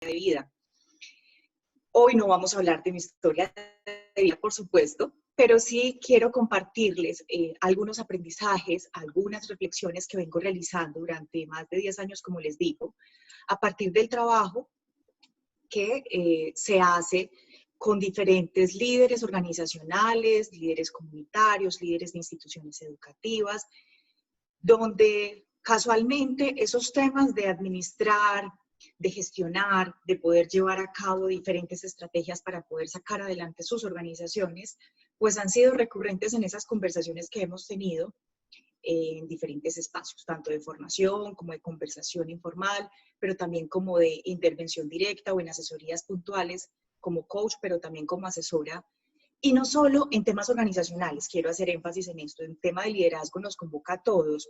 de vida. Hoy no vamos a hablar de mi historia de vida, por supuesto, pero sí quiero compartirles algunos aprendizajes, algunas reflexiones que vengo realizando durante más de 10 años, como les digo, a partir del trabajo que se hace con diferentes líderes organizacionales, líderes comunitarios, líderes de instituciones educativas, donde casualmente esos temas de administrar, de gestionar, de poder llevar a cabo diferentes estrategias para poder sacar adelante sus organizaciones, pues han sido recurrentes en esas conversaciones que hemos tenido en diferentes espacios, tanto de formación como de conversación informal, pero también como de intervención directa o en asesorías puntuales como coach, pero también como asesora. Y no solo en temas organizacionales, quiero hacer énfasis en esto, en tema de liderazgo nos convoca a todos,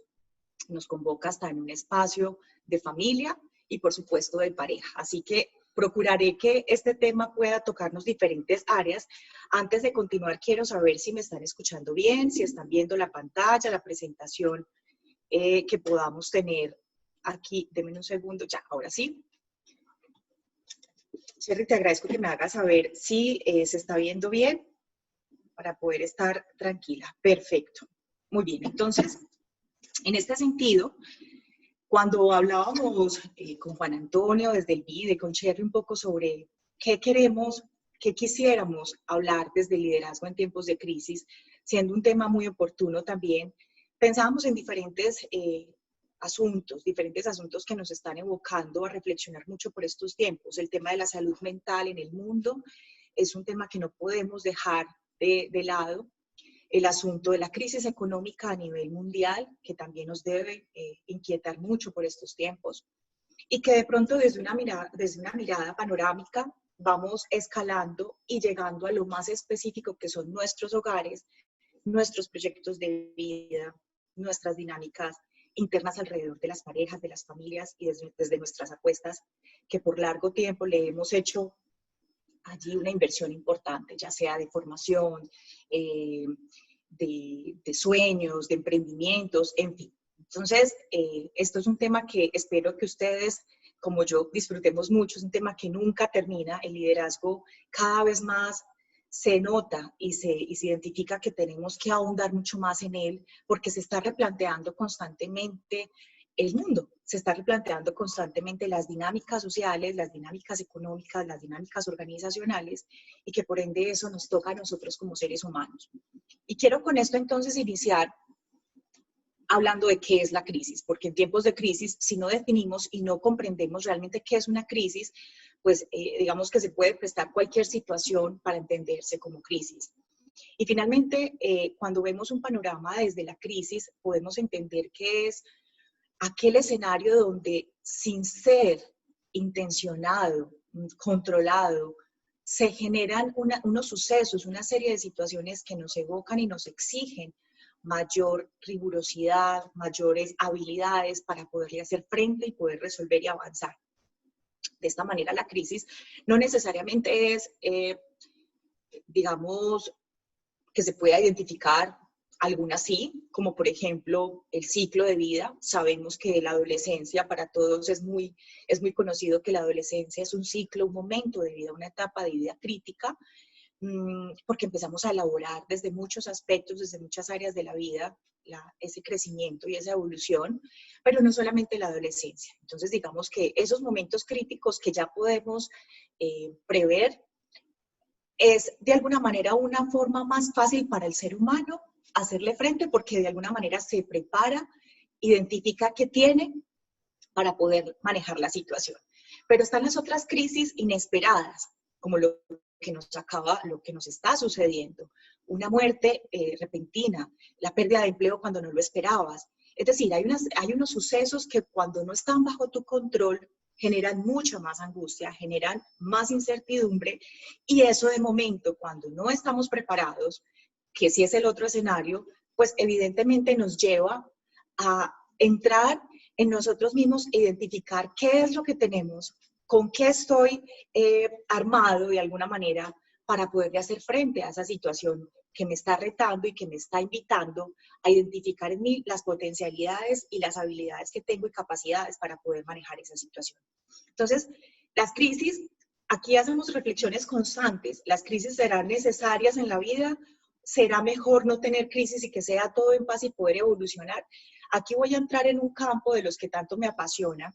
nos convoca hasta en un espacio de familia y por supuesto de pareja. Así que procuraré que este tema pueda tocarnos diferentes áreas. Antes de continuar, quiero saber si me están escuchando bien, si están viendo la pantalla, la presentación que podamos tener aquí. Denme un segundo, ya, ahora sí. Sherry, te agradezco que me hagas saber si se está viendo bien para poder estar tranquila. Perfecto. Muy bien, entonces, en este sentido, cuando hablábamos con Juan Antonio desde el BIDE, con Sherry un poco sobre qué queremos, qué quisiéramos hablar desde el liderazgo en tiempos de crisis, siendo un tema muy oportuno también, pensábamos en diferentes asuntos que nos están evocando a reflexionar mucho por estos tiempos. El tema de la salud mental en el mundo es un tema que no podemos dejar de lado. El asunto de la crisis económica a nivel mundial, que también nos debe inquietar mucho por estos tiempos, y que de pronto desde una mirada panorámica vamos escalando y llegando a lo más específico que son nuestros hogares, nuestros proyectos de vida, nuestras dinámicas internas alrededor de las parejas, de las familias y desde nuestras apuestas, que por largo tiempo le hemos hecho allí una inversión importante, ya sea de formación, de sueños, de emprendimientos, en fin. Entonces, esto es un tema que espero que ustedes, como yo, disfrutemos mucho. Es un tema que nunca termina. El liderazgo cada vez más se nota y se identifica que tenemos que ahondar mucho más en él, porque se está replanteando constantemente el mundo, se está replanteando constantemente las dinámicas sociales, las dinámicas económicas, las dinámicas organizacionales, y que por ende eso nos toca a nosotros como seres humanos. Y quiero con esto entonces iniciar hablando de qué es la crisis, porque en tiempos de crisis, si no definimos y no comprendemos realmente qué es una crisis, pues digamos que se puede prestar cualquier situación para entenderse como crisis. Y finalmente, cuando vemos un panorama desde la crisis, podemos entender que es aquel escenario donde sin ser intencionado, controlado, se generan unos sucesos, una serie de situaciones que nos evocan y nos exigen mayor rigurosidad, mayores habilidades para poderle hacer frente y poder resolver y avanzar. De esta manera, la crisis no necesariamente es, digamos, que se pueda identificar. Algunas sí, como por ejemplo el ciclo de vida. Sabemos que la adolescencia para todos es muy conocido que la adolescencia es un ciclo, un momento de vida, una etapa de vida crítica, porque empezamos a elaborar desde muchos aspectos, desde muchas áreas de la vida, ese crecimiento y esa evolución, pero no solamente la adolescencia. Entonces digamos que esos momentos críticos que ya podemos prever es de alguna manera una forma más fácil para el ser humano hacerle frente, porque de alguna manera se prepara, identifica qué tiene para poder manejar la situación. Pero están las otras crisis inesperadas, como lo que nos está sucediendo, una muerte repentina, la pérdida de empleo cuando no lo esperabas. Es decir, hay unos sucesos que cuando no están bajo tu control generan mucha más angustia, generan más incertidumbre, y eso de momento, cuando no estamos preparados, que si es el otro escenario, pues evidentemente nos lleva a entrar en nosotros mismos e identificar qué es lo que tenemos, con qué estoy armado de alguna manera para poder hacer frente a esa situación que me está retando y que me está invitando a identificar en mí las potencialidades y las habilidades que tengo y capacidades para poder manejar esa situación. Entonces, Las crisis, aquí hacemos reflexiones constantes. ¿Las crisis serán necesarias en la vida? ¿Será mejor no tener crisis y que sea todo en paz y poder evolucionar? Aquí voy a entrar en un campo de los que tanto me apasiona,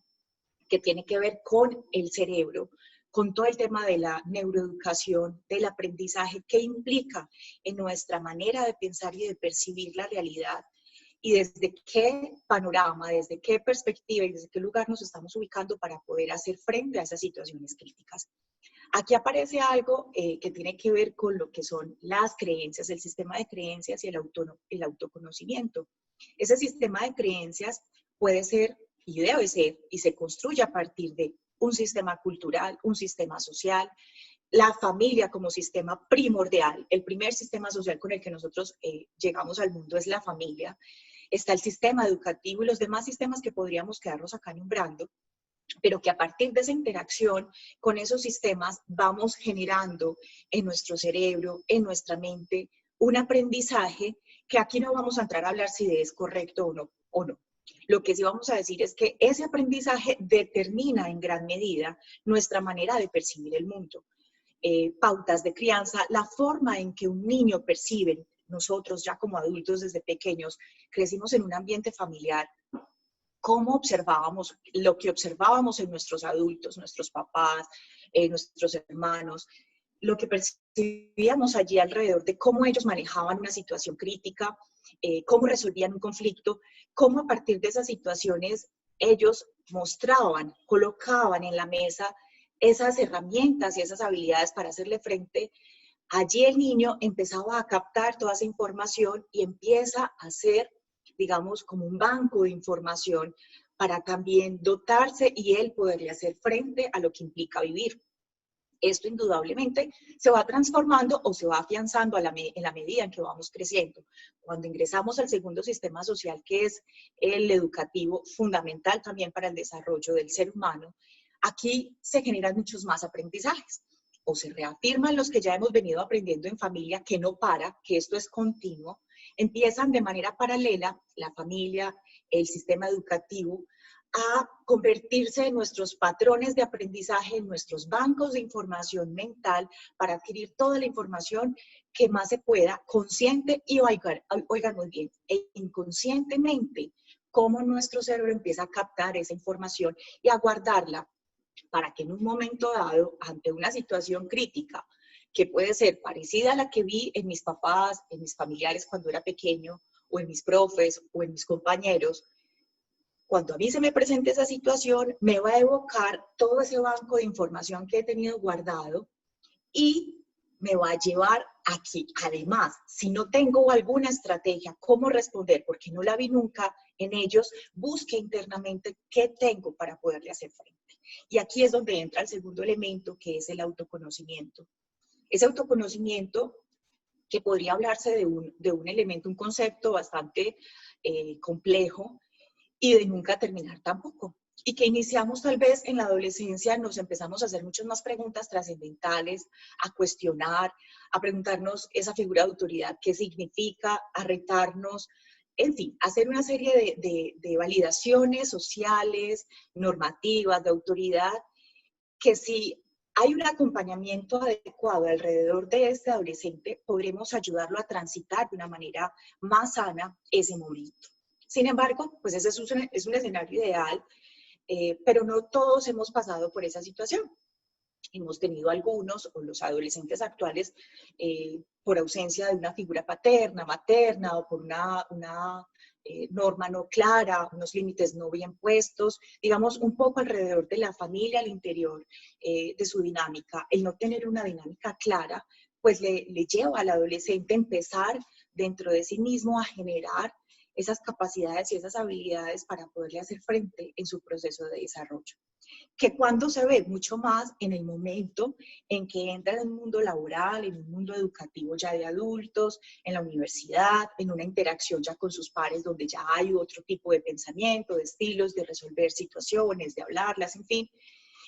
que tiene que ver con el cerebro, con todo el tema de la neuroeducación, del aprendizaje, que implica en nuestra manera de pensar y de percibir la realidad, y desde qué panorama, desde qué perspectiva y desde qué lugar nos estamos ubicando para poder hacer frente a esas situaciones críticas. Aquí aparece algo que tiene que ver con lo que son las creencias, el sistema de creencias y el autoconocimiento. Ese sistema de creencias puede ser y debe ser y se construye a partir de un sistema cultural, un sistema social, la familia como sistema primordial. El primer sistema social con el que nosotros llegamos al mundo es la familia. Está el sistema educativo y los demás sistemas que podríamos quedarnos acá nombrando, pero que a partir de esa interacción con esos sistemas vamos generando en nuestro cerebro, en nuestra mente, un aprendizaje que aquí no vamos a entrar a hablar si es correcto o no. Lo que sí vamos a decir es que ese aprendizaje determina en gran medida nuestra manera de percibir el mundo. Pautas de crianza, la forma en que un niño percibe, nosotros ya como adultos desde pequeños, crecimos en un ambiente familiar, cómo observábamos, lo que observábamos en nuestros adultos, nuestros papás, nuestros hermanos, lo que percibíamos allí alrededor de cómo ellos manejaban una situación crítica, cómo resolvían un conflicto, cómo a partir de esas situaciones ellos mostraban, colocaban en la mesa esas herramientas y esas habilidades para hacerle frente. Allí el niño empezaba a captar toda esa información y empieza a ser, digamos, como un banco de información para también dotarse y él poderle hacer frente a lo que implica vivir. Esto indudablemente se va transformando o se va afianzando en la medida en que vamos creciendo. Cuando ingresamos al segundo sistema social, que es el educativo, fundamental también para el desarrollo del ser humano, aquí se generan muchos más aprendizajes. O se reafirman los que ya hemos venido aprendiendo en familia, que no para, que esto es continuo. Empiezan de manera paralela la familia, el sistema educativo, a convertirse en nuestros patrones de aprendizaje, en nuestros bancos de información mental para adquirir toda la información que más se pueda, consciente y, oigan muy bien, e inconscientemente, cómo nuestro cerebro empieza a captar esa información y a guardarla para que en un momento dado, ante una situación crítica, que puede ser parecida a la que vi en mis papás, en mis familiares cuando era pequeño, o en mis profes, o en mis compañeros, cuando a mí se me presente esa situación, me va a evocar todo ese banco de información que he tenido guardado y me va a llevar aquí. Además, si no tengo alguna estrategia, cómo responder, porque no la vi nunca en ellos, busque internamente qué tengo para poderle hacer frente. Y aquí es donde entra el segundo elemento, que es el autoconocimiento. Ese autoconocimiento que podría hablarse de un elemento, un concepto bastante complejo, y de nunca terminar tampoco. Y que iniciamos tal vez en la adolescencia, nos empezamos a hacer muchas más preguntas trascendentales, a cuestionar, a preguntarnos esa figura de autoridad, qué significa, a retarnos, en fin, hacer una serie de validaciones sociales, normativas, de autoridad, que si hay un acompañamiento adecuado alrededor de este adolescente, podremos ayudarlo a transitar de una manera más sana ese momento. Sin embargo, pues ese es un escenario ideal, pero no todos hemos pasado por esa situación. Hemos tenido algunos, o los adolescentes actuales, por ausencia de una figura paterna, materna, o por una norma no clara, unos límites no bien puestos, digamos, un poco alrededor de la familia al interior de su dinámica. El no tener una dinámica clara, pues le lleva al adolescente a empezar dentro de sí mismo a generar esas capacidades y esas habilidades para poderle hacer frente en su proceso de desarrollo. Que cuando se ve mucho más en el momento en que entra en un mundo laboral, en un mundo educativo ya de adultos, en la universidad, en una interacción ya con sus pares donde ya hay otro tipo de pensamiento, de estilos, de resolver situaciones, de hablarlas, en fin.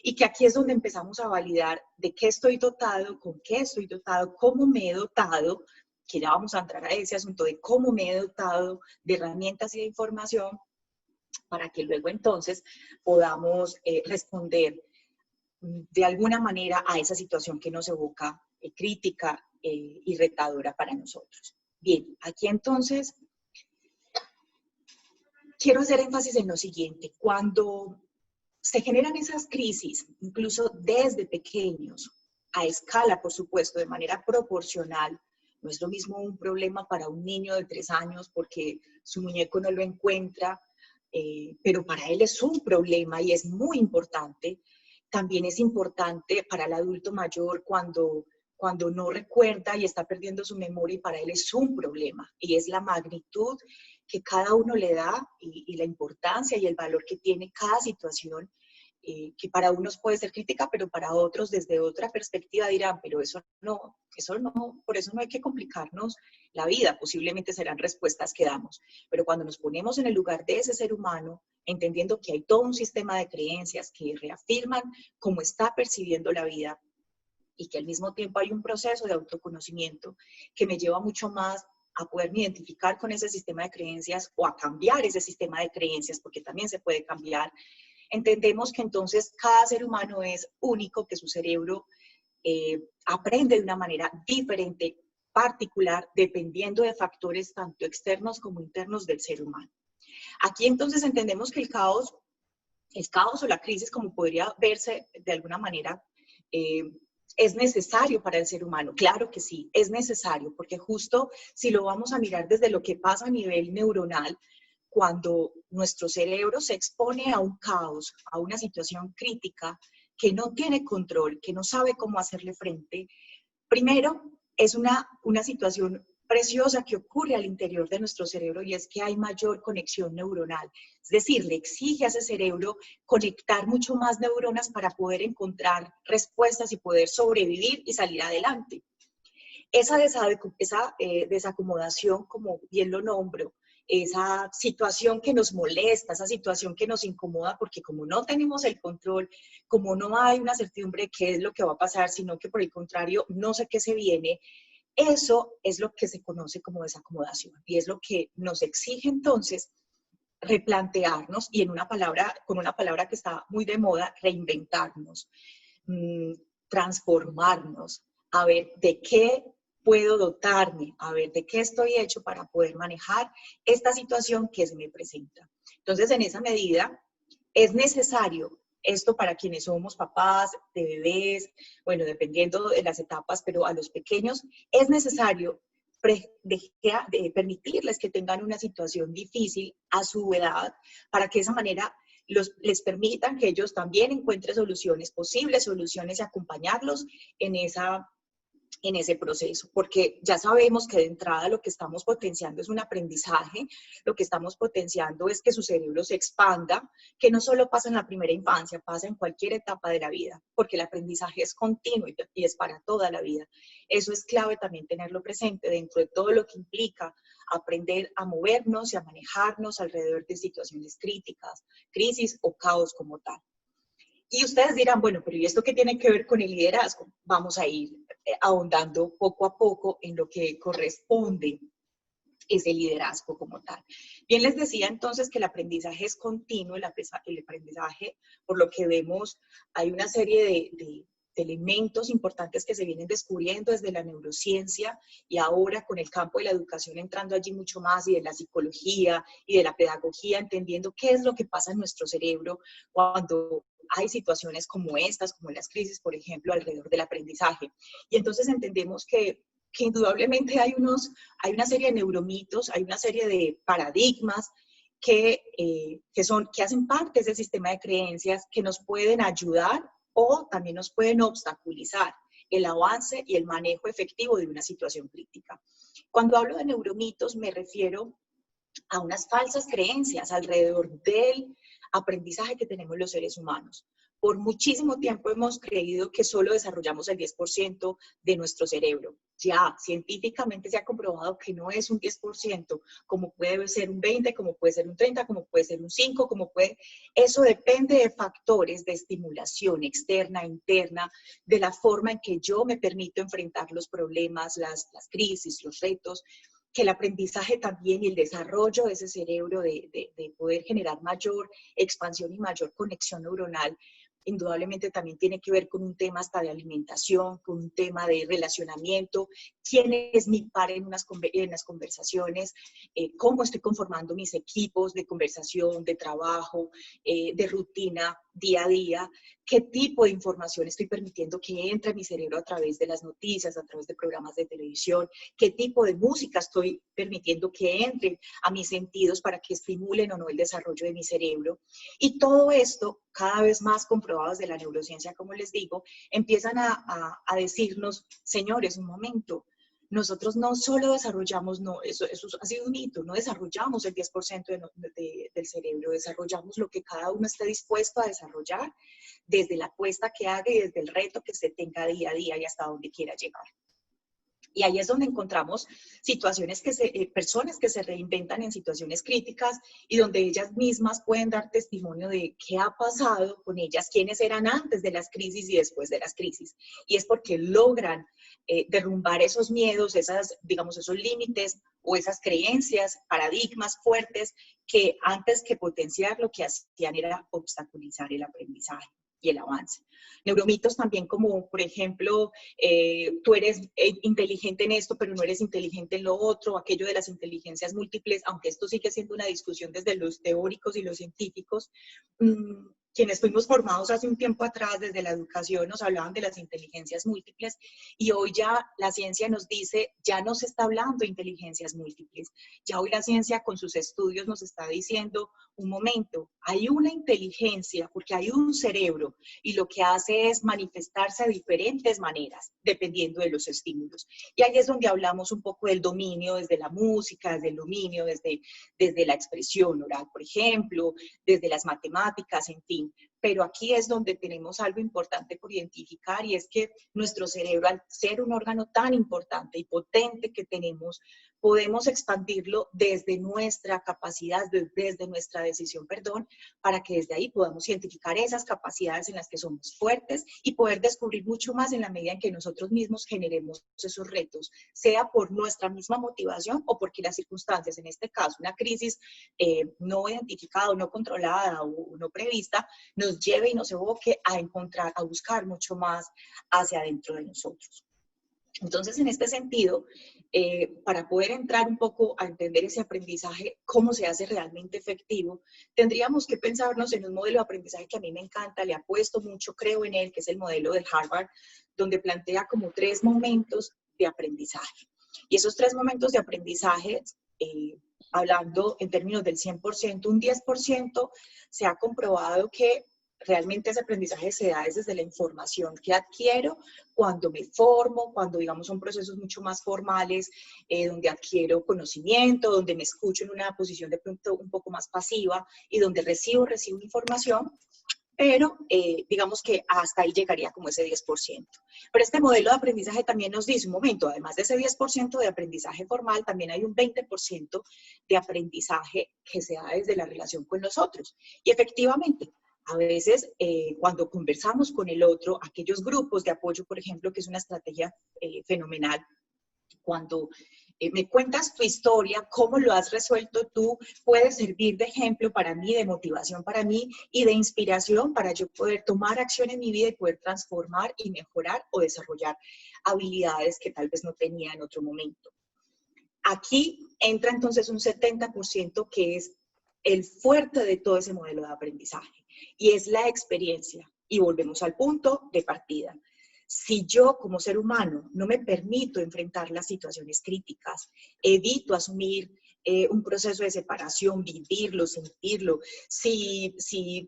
Y que aquí es donde empezamos a validar de qué estoy dotado, con qué estoy dotado, cómo me he dotado, que ya vamos a entrar a ese asunto de cómo me he dotado de herramientas y de información para que luego entonces podamos responder de alguna manera a esa situación que nos evoca crítica y retadora para nosotros. Bien, aquí entonces quiero hacer énfasis en lo siguiente. Cuando se generan esas crisis, incluso desde pequeños, a escala, por supuesto, de manera proporcional, no es lo mismo un problema para un niño de 3 años porque su muñeco no lo encuentra, pero para él es un problema y es muy importante. También es importante para el adulto mayor cuando no recuerda y está perdiendo su memoria y para él es un problema. Y es la magnitud que cada uno le da y la importancia y el valor que tiene cada situación, que para unos puede ser crítica, pero para otros desde otra perspectiva dirán, pero eso no, por eso no hay que complicarnos la vida, posiblemente serán respuestas que damos. Pero cuando nos ponemos en el lugar de ese ser humano, entendiendo que hay todo un sistema de creencias que reafirman cómo está percibiendo la vida y que al mismo tiempo hay un proceso de autoconocimiento que me lleva mucho más a poderme identificar con ese sistema de creencias o a cambiar ese sistema de creencias, porque también se puede cambiar. Entendemos que entonces cada ser humano es único, que su cerebro aprende de una manera diferente, particular, dependiendo de factores tanto externos como internos del ser humano. Aquí entonces entendemos que el caos o la crisis, como podría verse de alguna manera, es necesario para el ser humano. Claro que sí, es necesario, porque justo si lo vamos a mirar desde lo que pasa a nivel neuronal, cuando nuestro cerebro se expone a un caos, a una situación crítica que no tiene control, que no sabe cómo hacerle frente, primero es una situación preciosa que ocurre al interior de nuestro cerebro y es que hay mayor conexión neuronal. Es decir, le exige a ese cerebro conectar mucho más neuronas para poder encontrar respuestas y poder sobrevivir y salir adelante. Esa desacomodación, como bien lo nombro, esa situación que nos molesta, esa situación que nos incomoda, porque como no tenemos el control, como no hay una certidumbre de qué es lo que va a pasar, sino que por el contrario, no sé qué se viene, eso es lo que se conoce como desacomodación y es lo que nos exige entonces replantearnos y con una palabra que está muy de moda, reinventarnos, transformarnos, a ver de qué puedo dotarme, a ver de qué estoy hecho para poder manejar esta situación que se me presenta. Entonces, en esa medida, es necesario esto para quienes somos papás de bebés, bueno, dependiendo de las etapas, pero a los pequeños es necesario permitirles que tengan una situación difícil a su edad para que de esa manera les permitan que ellos también encuentren soluciones posibles, soluciones y acompañarlos en ese proceso, porque ya sabemos que de entrada lo que estamos potenciando es un aprendizaje, lo que estamos potenciando es que su cerebro se expanda, que no solo pasa en la primera infancia, pasa en cualquier etapa de la vida, porque el aprendizaje es continuo y es para toda la vida. Eso es clave también tenerlo presente dentro de todo lo que implica aprender a movernos y a manejarnos alrededor de situaciones críticas, crisis o caos como tal. Y ustedes dirán, bueno, pero ¿y esto qué tiene que ver con el liderazgo? Vamos a ir ahondando poco a poco en lo que corresponde ese liderazgo como tal. Bien, les decía entonces que el aprendizaje es continuo, el aprendizaje, por lo que vemos, hay una serie de elementos importantes que se vienen descubriendo desde la neurociencia y ahora con el campo de la educación entrando allí mucho más y de la psicología y de la pedagogía, entendiendo qué es lo que pasa en nuestro cerebro cuando hay situaciones como estas, como las crisis, por ejemplo, alrededor del aprendizaje. Y entonces entendemos que indudablemente hay una serie de neuromitos, hay una serie de paradigmas que hacen parte de ese sistema de creencias que nos pueden ayudar o también nos pueden obstaculizar el avance y el manejo efectivo de una situación crítica. Cuando hablo de neuromitos me refiero a unas falsas creencias alrededor del aprendizaje que tenemos los seres humanos. Por muchísimo tiempo hemos creído que solo desarrollamos el 10% de nuestro cerebro. Ya científicamente se ha comprobado que no es un 10%, como puede ser un 20%, como puede ser un 30%, como puede ser un 5%, Eso depende de factores de estimulación externa, interna, de la forma en que yo me permito enfrentar los problemas, las crisis, los retos, que el aprendizaje también y el desarrollo de ese cerebro, de poder generar mayor expansión y mayor conexión neuronal, indudablemente también tiene que ver con un tema hasta de alimentación, con un tema de relacionamiento, quién es mi par en las conversaciones, cómo estoy conformando mis equipos de conversación, de trabajo, de rutina día a día, qué tipo de información estoy permitiendo que entre a mi cerebro a través de las noticias, a través de programas de televisión, qué tipo de música estoy permitiendo que entre a mis sentidos para que estimulen o no el desarrollo de mi cerebro. Y todo esto, cada vez más comprobado desde la neurociencia, como les digo, empiezan a decirnos, señores, un momento, nosotros no solo desarrollamos, no, eso ha sido un hito, no desarrollamos el 10% del cerebro, desarrollamos lo que cada uno esté dispuesto a desarrollar desde la apuesta que haga y desde el reto que se tenga día a día y hasta donde quiera llegar. Y ahí es donde encontramos situaciones personas que se reinventan en situaciones críticas y donde ellas mismas pueden dar testimonio de qué ha pasado con ellas, quiénes eran antes de las crisis y después de las crisis. Y es porque logran derrumbar esos miedos, digamos, esos límites o esas creencias, paradigmas fuertes que antes que potenciar lo que hacían era obstaculizar el aprendizaje y el avance. Neuromitos también como, por ejemplo, tú eres inteligente en esto, pero no eres inteligente en lo otro, aquello de las inteligencias múltiples, aunque esto sigue siendo una discusión desde los teóricos y los científicos. Quienes fuimos formados hace un tiempo atrás desde la educación nos hablaban de las inteligencias múltiples y hoy ya la ciencia nos dice, ya no se está hablando de inteligencias múltiples, ya hoy la ciencia con sus estudios nos está diciendo, un momento, hay una inteligencia porque hay un cerebro y lo que hace es manifestarse de diferentes maneras dependiendo de los estímulos. Y ahí es donde hablamos un poco del dominio desde la música, desde el dominio, desde la expresión oral, por ejemplo, desde las matemáticas, en fin. Pero aquí es donde tenemos algo importante por identificar y es que nuestro cerebro, al ser un órgano tan importante y potente que tenemos, podemos expandirlo desde nuestra capacidad, desde nuestra decisión, perdón, para que desde ahí podamos identificar esas capacidades en las que somos fuertes y poder descubrir mucho más en la medida en que nosotros mismos generemos esos retos, sea por nuestra misma motivación o porque las circunstancias, en este caso una crisis no identificada, no controlada o no prevista, nos lleve y nos evoque a encontrar, a buscar mucho más hacia adentro de nosotros. Entonces, en este sentido, para poder entrar un poco a entender ese aprendizaje, cómo se hace realmente efectivo, tendríamos que pensarnos en un modelo de aprendizaje que a mí me encanta, le apuesto mucho, creo en él, que es el modelo del Harvard, donde plantea como 3 momentos de aprendizaje. Y esos 3 momentos de aprendizaje, hablando en términos del 100%, un 10% se ha comprobado que realmente ese aprendizaje se da desde la información que adquiero cuando me formo, cuando digamos son procesos mucho más formales, donde adquiero conocimiento, donde me escucho en una posición de pronto un poco más pasiva y donde recibo información, pero digamos que hasta ahí llegaría como ese 10%. Pero este modelo de aprendizaje también nos dice, un momento, además de ese 10% de aprendizaje formal, también hay un 20% de aprendizaje que se da desde la relación con los otros. Y efectivamente, a veces cuando conversamos con el otro, aquellos grupos de apoyo, por ejemplo, que es una estrategia fenomenal, cuando me cuentas tu historia, cómo lo has resuelto tú, puede servir de ejemplo para mí, de motivación para mí y de inspiración para yo poder tomar acción en mi vida y poder transformar y mejorar o desarrollar habilidades que tal vez no tenía en otro momento. Aquí entra entonces un 70% que es el fuerte de todo ese modelo de aprendizaje y es la experiencia. Y volvemos al punto de partida. Si yo como ser humano no me permito enfrentar las situaciones críticas, evito asumir un proceso de separación, vivirlo, sentirlo, si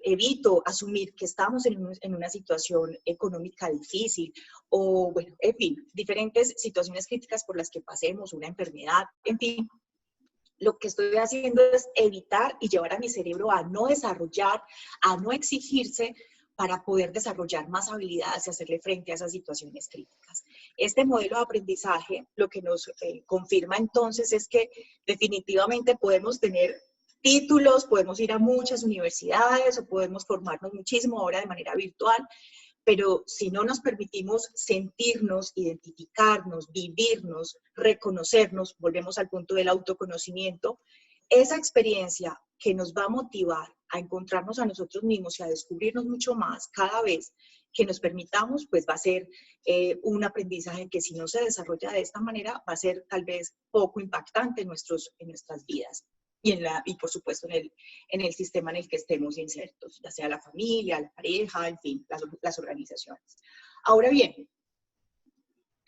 evito asumir que estamos en una situación económica difícil o, bueno, en fin, diferentes situaciones críticas por las que pasemos, una enfermedad, en fin, lo que estoy haciendo es evitar y llevar a mi cerebro a no desarrollar, a no exigirse para poder desarrollar más habilidades y hacerle frente a esas situaciones críticas. Este modelo de aprendizaje lo que nos confirma entonces es que definitivamente podemos tener títulos, podemos ir a muchas universidades o podemos formarnos muchísimo ahora de manera virtual, pero si no nos permitimos sentirnos, identificarnos, vivirnos, reconocernos, volvemos al punto del autoconocimiento, esa experiencia que nos va a motivar a encontrarnos a nosotros mismos y a descubrirnos mucho más cada vez que nos permitamos, pues va a ser un aprendizaje que si no se desarrolla de esta manera va a ser tal vez poco impactante en nuestras vidas y por supuesto en el sistema en el que estemos insertos, ya sea la familia, la pareja, en fin, las organizaciones. Ahora bien,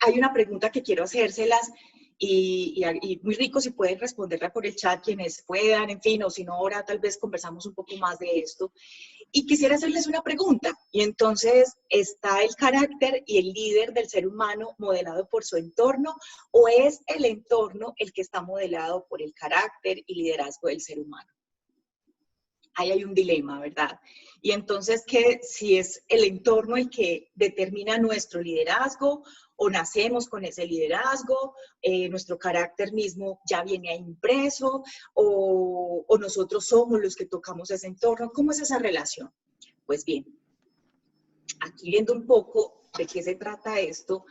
hay una pregunta que quiero hacérselas y muy rico si pueden responderla por el chat quienes puedan, en fin, o si no, ahora tal vez conversamos un poco más de esto. Y quisiera hacerles una pregunta. Y entonces, ¿está el carácter y el líder del ser humano modelado por su entorno o es el entorno el que está modelado por el carácter y liderazgo del ser humano? Ahí hay un dilema, ¿verdad? Y entonces, ¿qué si es el entorno el que determina nuestro liderazgo o nacemos con ese liderazgo, nuestro carácter mismo ya viene impreso o nosotros somos los que tocamos ese entorno? ¿Cómo es esa relación? Pues bien, aquí viendo un poco de qué se trata esto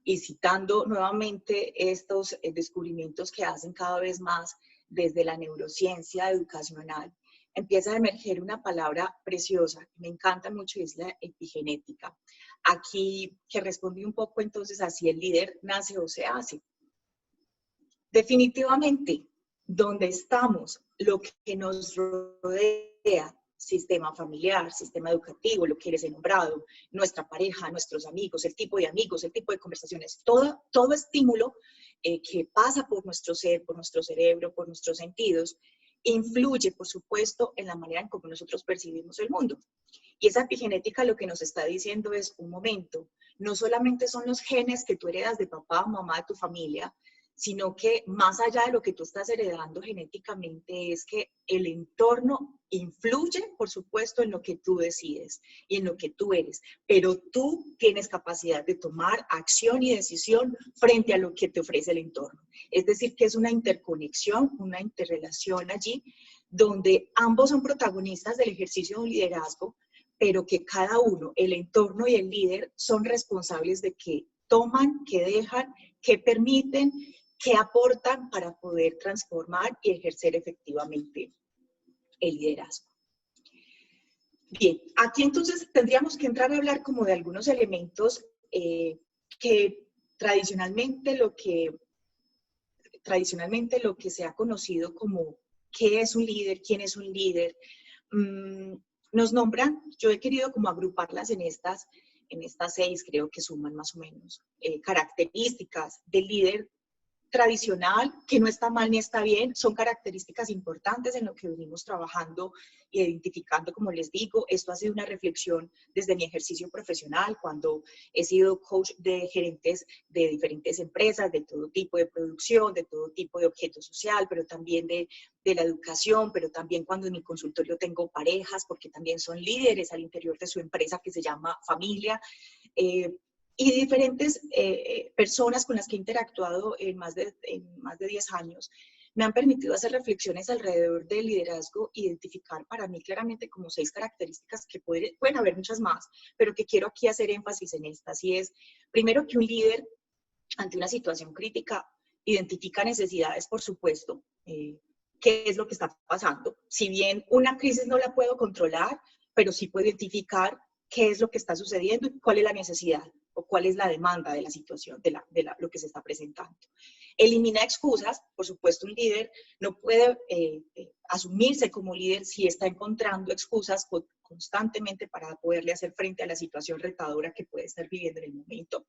y citando nuevamente estos descubrimientos que hacen cada vez más desde la neurociencia educacional, empieza a emerger una palabra preciosa que me encanta mucho y es la epigenética. Aquí que respondí un poco entonces a si el líder nace o se hace. Definitivamente, donde estamos, lo que nos rodea, sistema familiar, sistema educativo, lo que les he nombrado, nuestra pareja, nuestros amigos, el tipo de conversaciones, todo estímulo que pasa por nuestro ser, por nuestro cerebro, por nuestros sentidos, influye, por supuesto, en la manera en cómo nosotros percibimos el mundo. Y esa epigenética lo que nos está diciendo es, un momento, no solamente son los genes que tú heredas de papá o mamá de tu familia, sino que más allá de lo que tú estás heredando genéticamente es que el entorno influye, por supuesto, en lo que tú decides y en lo que tú eres, pero tú tienes capacidad de tomar acción y decisión frente a lo que te ofrece el entorno. Es decir, que es una interconexión, una interrelación allí, donde ambos son protagonistas del ejercicio de un liderazgo, pero que cada uno, el entorno y el líder, son responsables de qué toman, qué dejan, qué permiten, qué aportan para poder transformar y ejercer efectivamente el liderazgo. Bien, aquí entonces tendríamos que entrar a hablar como de algunos elementos que tradicionalmente lo que se ha conocido como qué es un líder, quién es un líder, nos nombran, yo he querido como agruparlas en estas 6, creo que suman más o menos, características del líder tradicional, que no está mal ni está bien, son características importantes en lo que venimos trabajando e identificando, como les digo. Esto ha sido una reflexión desde mi ejercicio profesional, cuando he sido coach de gerentes de diferentes empresas, de todo tipo de producción, de todo tipo de objeto social, pero también de la educación, pero también cuando en mi consultorio tengo parejas, porque también son líderes al interior de su empresa que se llama familia, y diferentes personas con las que he interactuado en más de 10 años me han permitido hacer reflexiones alrededor del liderazgo, identificar para mí claramente como 6 características que pueden haber muchas más, pero que quiero aquí hacer énfasis en estas. Y es, primero, que un líder ante una situación crítica identifica necesidades, por supuesto, qué es lo que está pasando. Si bien una crisis no la puedo controlar, pero sí puedo identificar qué es lo que está sucediendo y cuál es la necesidad o cuál es la demanda de la situación, lo que se está presentando. Elimina excusas. Por supuesto, un líder no puede asumirse como líder si está encontrando excusas constantemente para poderle hacer frente a la situación retadora que puede estar viviendo en el momento.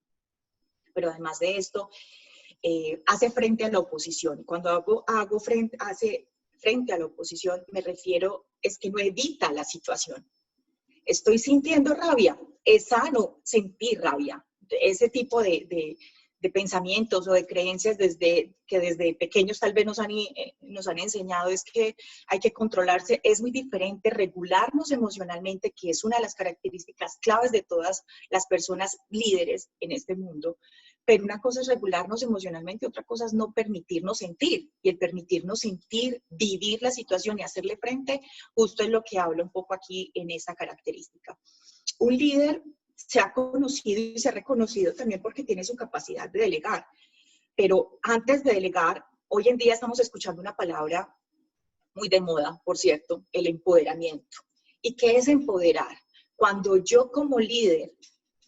Pero además de esto, hace frente a la oposición. Cuando hace frente a la oposición, me refiero, es que no evita la situación. Estoy sintiendo rabia, es sano sentir rabia. Ese tipo de pensamientos o de creencias que desde pequeños tal vez nos han enseñado es que hay que controlarse. Es muy diferente regularnos emocionalmente, que es una de las características claves de todas las personas líderes en este mundo. Pero una cosa es regularnos emocionalmente, otra cosa es no permitirnos sentir. Y el permitirnos sentir, vivir la situación y hacerle frente, justo es lo que hablo un poco aquí en esta característica. Un líder se ha conocido y se ha reconocido también porque tiene su capacidad de delegar. Pero antes de delegar, hoy en día estamos escuchando una palabra muy de moda, por cierto, el empoderamiento. ¿Y qué es empoderar? Cuando yo como líder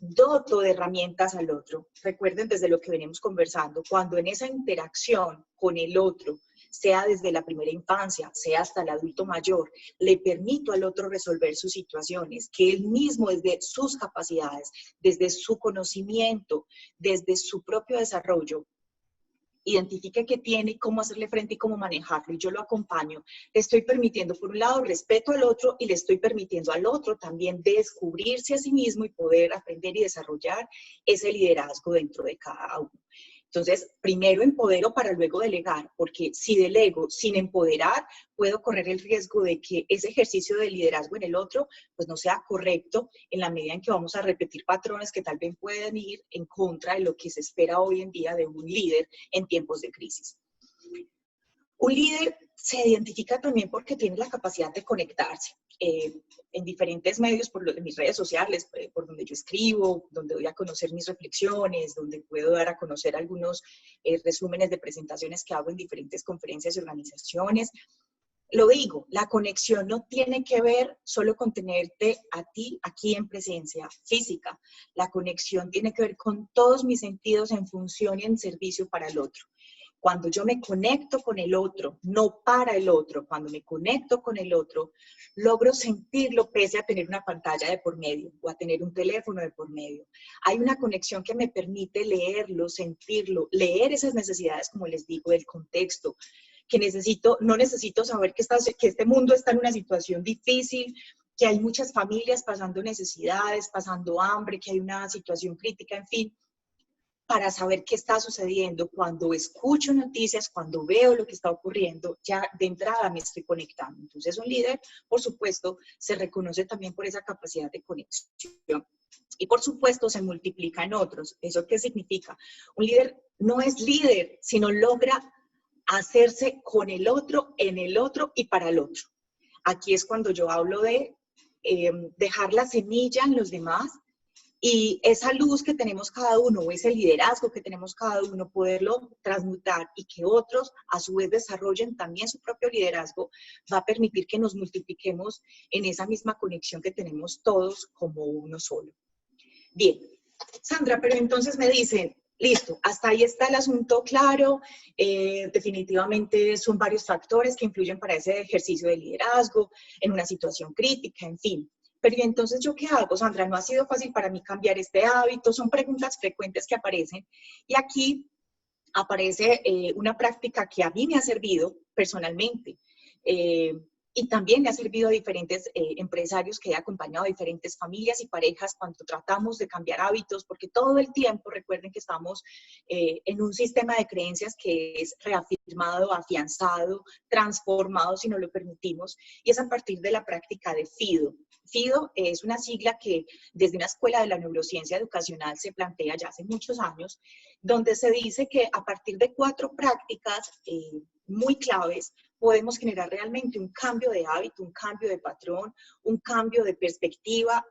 doto de herramientas al otro. Recuerden desde lo que venimos conversando, cuando en esa interacción con el otro, sea desde la primera infancia, sea hasta el adulto mayor, le permito al otro resolver sus situaciones, que él mismo desde sus capacidades, desde su conocimiento, desde su propio desarrollo, identifique qué tiene y cómo hacerle frente y cómo manejarlo, y yo lo acompaño. Le estoy permitiendo, por un lado, respeto al otro, y le estoy permitiendo al otro también descubrirse a sí mismo y poder aprender y desarrollar ese liderazgo dentro de cada uno. Entonces, primero empodero para luego delegar, porque si delego sin empoderar, puedo correr el riesgo de que ese ejercicio de liderazgo en el otro pues no sea correcto, en la medida en que vamos a repetir patrones que tal vez pueden ir en contra de lo que se espera hoy en día de un líder en tiempos de crisis. Un líder se identifica también porque tiene la capacidad de conectarse en diferentes medios, en mis redes sociales, por donde yo escribo, donde doy a conocer mis reflexiones, donde puedo dar a conocer algunos resúmenes de presentaciones que hago en diferentes conferencias y organizaciones. Lo digo, la conexión no tiene que ver solo con tenerte a ti aquí en presencia física. La conexión tiene que ver con todos mis sentidos en función y en servicio para el otro. Cuando yo me conecto con el otro, no para el otro, cuando me conecto con el otro, logro sentirlo pese a tener una pantalla de por medio o a tener un teléfono de por medio. Hay una conexión que me permite leerlo, sentirlo, leer esas necesidades, como les digo, del contexto, que no necesito saber que este mundo está en una situación difícil, que hay muchas familias pasando necesidades, pasando hambre, que hay una situación crítica, en fin, para saber qué está sucediendo. Cuando escucho noticias, cuando veo lo que está ocurriendo, ya de entrada me estoy conectando. Entonces, un líder, por supuesto, se reconoce también por esa capacidad de conexión. Y, por supuesto, se multiplica en otros. ¿Eso qué significa? Un líder no es líder, sino logra hacerse con el otro, en el otro y para el otro. Aquí es cuando yo hablo de dejar la semilla en los demás, y esa luz que tenemos cada uno, o ese liderazgo que tenemos cada uno, poderlo transmutar y que otros a su vez desarrollen también su propio liderazgo, va a permitir que nos multipliquemos en esa misma conexión que tenemos todos como uno solo. Bien, Sandra, pero entonces me dicen, listo, hasta ahí está el asunto claro, definitivamente son varios factores que influyen para ese ejercicio de liderazgo, en una situación crítica, en fin. Pero ¿y entonces yo qué hago, Sandra? No ha sido fácil para mí cambiar este hábito, son preguntas frecuentes que aparecen. Y aquí aparece una práctica que a mí me ha servido personalmente. Y también le ha servido a diferentes empresarios que he acompañado, a diferentes familias y parejas cuando tratamos de cambiar hábitos, porque todo el tiempo, recuerden que estamos en un sistema de creencias que es reafirmado, afianzado, transformado si no lo permitimos, y es a partir de la práctica de FIDO. FIDO es una sigla que desde una escuela de la neurociencia educacional se plantea ya hace muchos años, donde se dice que a partir de 4 prácticas muy claves podemos generar realmente un cambio de hábito, un cambio de patrón, un cambio de perspectiva,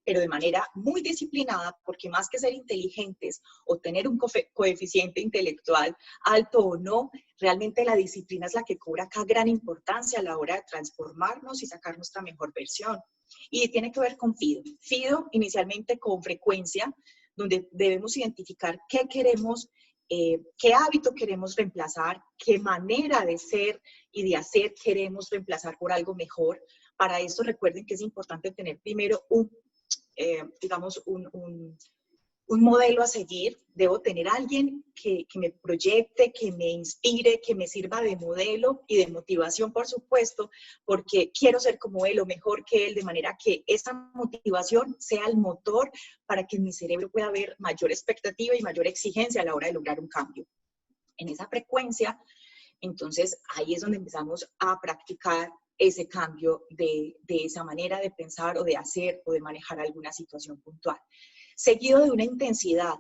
pero de manera muy disciplinada, porque más que ser inteligentes o tener un coeficiente intelectual alto o no, realmente la disciplina es la que cobra acá gran importancia a la hora de transformarnos y sacar nuestra mejor versión. Y tiene que ver con FIDO. FIDO inicialmente con frecuencia, donde debemos identificar qué queremos, qué hábito queremos reemplazar, qué manera de ser y de hacer queremos reemplazar por algo mejor. Para esto recuerden que es importante tener primero un modelo a seguir. Debo tener a alguien que me proyecte, que me inspire, que me sirva de modelo y de motivación, por supuesto, porque quiero ser como él o mejor que él, de manera que esa motivación sea el motor para que en mi cerebro pueda haber mayor expectativa y mayor exigencia a la hora de lograr un cambio. En esa frecuencia, entonces ahí es donde empezamos a practicar ese cambio de esa manera de pensar o de hacer o de manejar alguna situación puntual, seguido de una intensidad,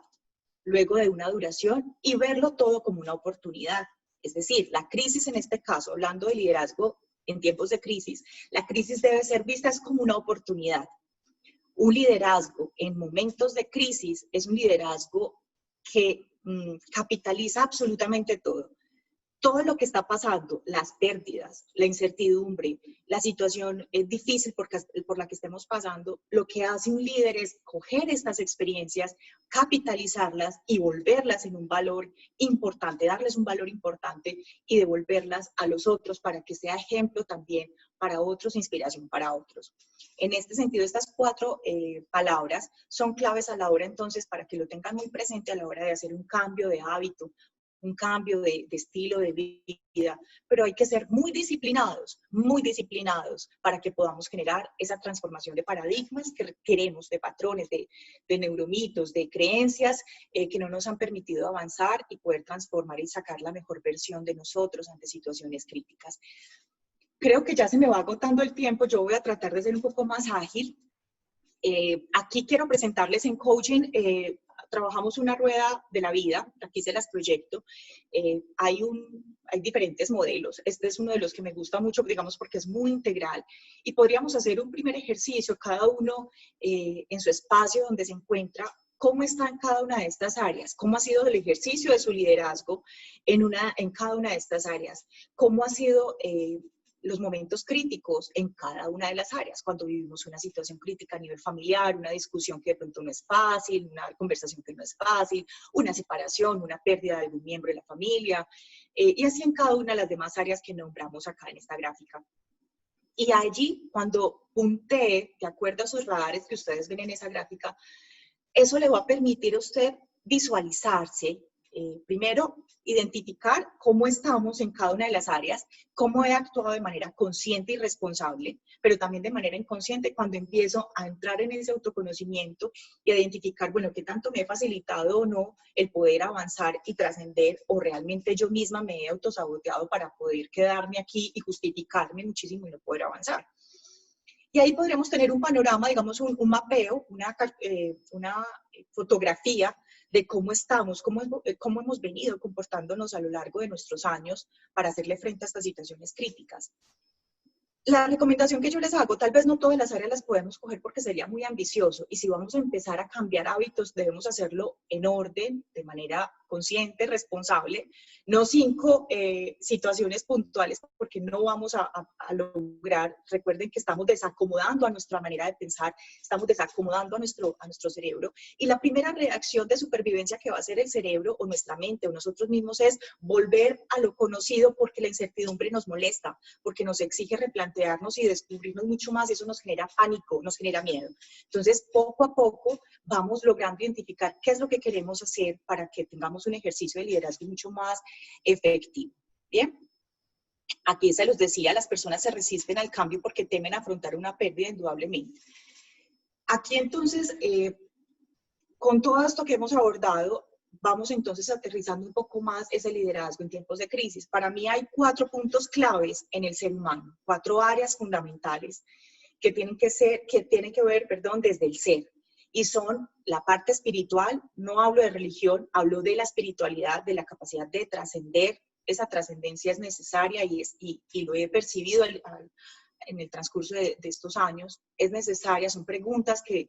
luego de una duración, y verlo todo como una oportunidad. Es decir, la crisis en este caso, hablando de liderazgo en tiempos de crisis, la crisis debe ser vista como una oportunidad. Un liderazgo en momentos de crisis es un liderazgo que capitaliza absolutamente todo. todo lo que está pasando, las pérdidas, la incertidumbre, la situación difícil por la que estemos pasando, lo que hace un líder es coger estas experiencias, capitalizarlas y volverlas en un valor importante, darles un valor importante y devolverlas a los otros para que sea ejemplo también para otros, inspiración para otros. En este sentido, estas 4 palabras son claves a la hora entonces para que lo tengan muy presente a la hora de hacer un cambio de hábito, un cambio de estilo de vida, pero hay que ser muy disciplinados para que podamos generar esa transformación de paradigmas que queremos, de patrones, de neuromitos, de creencias que no nos han permitido avanzar y poder transformar y sacar la mejor versión de nosotros ante situaciones críticas. Creo que ya se me va agotando el tiempo, yo voy a tratar de ser un poco más ágil. Aquí quiero presentarles en coaching, trabajamos una rueda de la vida, aquí se las proyecto. Hay diferentes modelos, este es uno de los que me gusta mucho, digamos, porque es muy integral, y podríamos hacer un primer ejercicio, cada uno en su espacio donde se encuentra, cómo está en cada una de estas áreas, cómo ha sido el ejercicio de su liderazgo en cada una de estas áreas, cómo ha sido los momentos críticos en cada una de las áreas, cuando vivimos una situación crítica a nivel familiar, una discusión que de pronto no es fácil, una conversación que no es fácil, una separación, una pérdida de algún miembro de la familia, y así en cada una de las demás áreas que nombramos acá en esta gráfica. Y allí, cuando puntee, de acuerdo a sus radares que ustedes ven en esa gráfica, eso le va a permitir a usted visualizarse, primero, identificar cómo estamos en cada una de las áreas, cómo he actuado de manera consciente y responsable, pero también de manera inconsciente cuando empiezo a entrar en ese autoconocimiento y a identificar, bueno, qué tanto me he facilitado o no el poder avanzar y trascender, o realmente yo misma me he autosaboteado para poder quedarme aquí y justificarme muchísimo y no poder avanzar. Y ahí podríamos tener un panorama, digamos, un mapeo, una fotografía de cómo estamos, cómo hemos venido comportándonos a lo largo de nuestros años para hacerle frente a estas situaciones críticas. La recomendación que yo les hago, tal vez no todas las áreas las podemos coger porque sería muy ambicioso, y si vamos a empezar a cambiar hábitos, debemos hacerlo en orden, de manera consciente, responsable, no 5 situaciones puntuales, porque no vamos a lograr. Recuerden que estamos desacomodando a nuestra manera de pensar, estamos desacomodando a nuestro cerebro, y la primera reacción de supervivencia que va a hacer el cerebro o nuestra mente o nosotros mismos es volver a lo conocido, porque la incertidumbre nos molesta, porque nos exige replantearnos y descubrirnos mucho más, y eso nos genera pánico, nos genera miedo. Entonces, poco a poco vamos logrando identificar qué es lo que queremos hacer para que tengamos un ejercicio de liderazgo mucho más efectivo. Bien, aquí se los decía, las personas se resisten al cambio porque temen afrontar una pérdida, indudablemente. Aquí entonces, con todo esto que hemos abordado, vamos entonces aterrizando un poco más ese liderazgo en tiempos de crisis. Para mí hay 4 puntos claves en el ser humano, 4 áreas fundamentales que tienen que ver, desde el ser. Y son la parte espiritual, no hablo de religión, hablo de la espiritualidad, de la capacidad de trascender. Esa trascendencia es necesaria y lo he percibido en el transcurso de estos años. Es necesaria, son preguntas que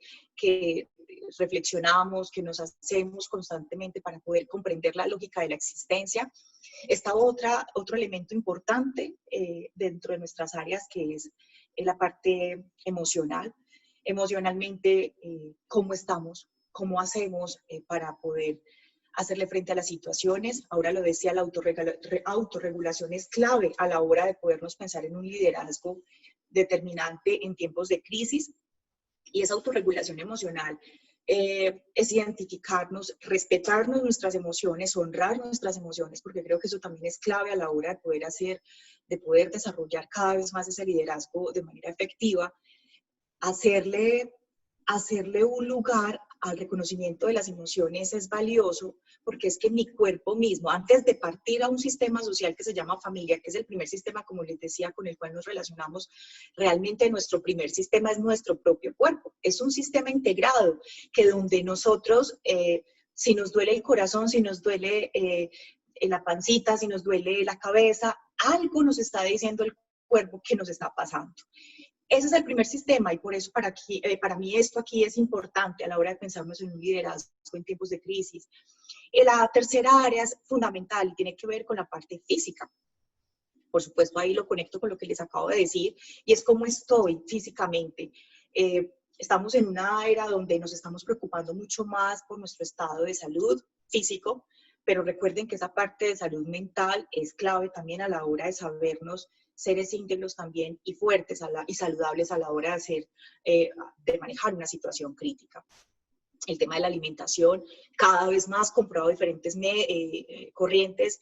reflexionamos, que nos hacemos constantemente para poder comprender la lógica de la existencia. Está otro elemento importante dentro de nuestras áreas, que es la parte emocional. Emocionalmente, cómo estamos, cómo hacemos para poder hacerle frente a las situaciones. Ahora lo decía, la autorregulación es clave a la hora de podernos pensar en un liderazgo determinante en tiempos de crisis. Y esa autorregulación emocional es identificarnos, respetarnos nuestras emociones, honrar nuestras emociones, porque creo que eso también es clave a la hora de poder desarrollar cada vez más ese liderazgo de manera efectiva. Hacerle un lugar al reconocimiento de las emociones es valioso, porque es que mi cuerpo mismo, antes de partir a un sistema social que se llama familia, que es el primer sistema, como les decía, con el cual nos relacionamos, realmente nuestro primer sistema es nuestro propio cuerpo. Es un sistema integrado, que donde nosotros, si nos duele el corazón, si nos duele la pancita, si nos duele la cabeza, algo nos está diciendo el cuerpo que nos está pasando. Ese es el primer sistema y por eso para mí esto aquí es importante a la hora de pensarnos en un liderazgo en tiempos de crisis. La tercera área es fundamental y tiene que ver con la parte física. Por supuesto, ahí lo conecto con lo que les acabo de decir y es cómo estoy físicamente. Estamos en una era donde nos estamos preocupando mucho más por nuestro estado de salud físico, pero recuerden que esa parte de salud mental es clave también a la hora de sabernos seres íntegros también y fuertes y saludables a la hora de manejar una situación crítica. El tema de la alimentación, cada vez más comprobado diferentes corrientes,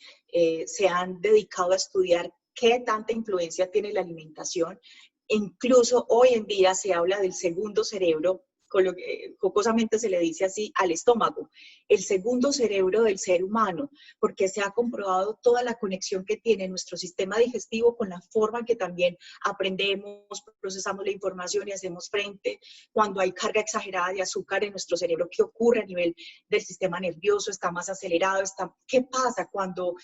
se han dedicado a estudiar qué tanta influencia tiene la alimentación. Incluso hoy en día se habla del segundo cerebro, con lo que jocosamente se le dice así al estómago, el segundo cerebro del ser humano, porque se ha comprobado toda la conexión que tiene nuestro sistema digestivo con la forma en que también aprendemos, procesamos la información y hacemos frente. Cuando hay carga exagerada de azúcar en nuestro cerebro, ¿qué ocurre a nivel del sistema nervioso? ¿Está más acelerado? ¿Qué pasa cuando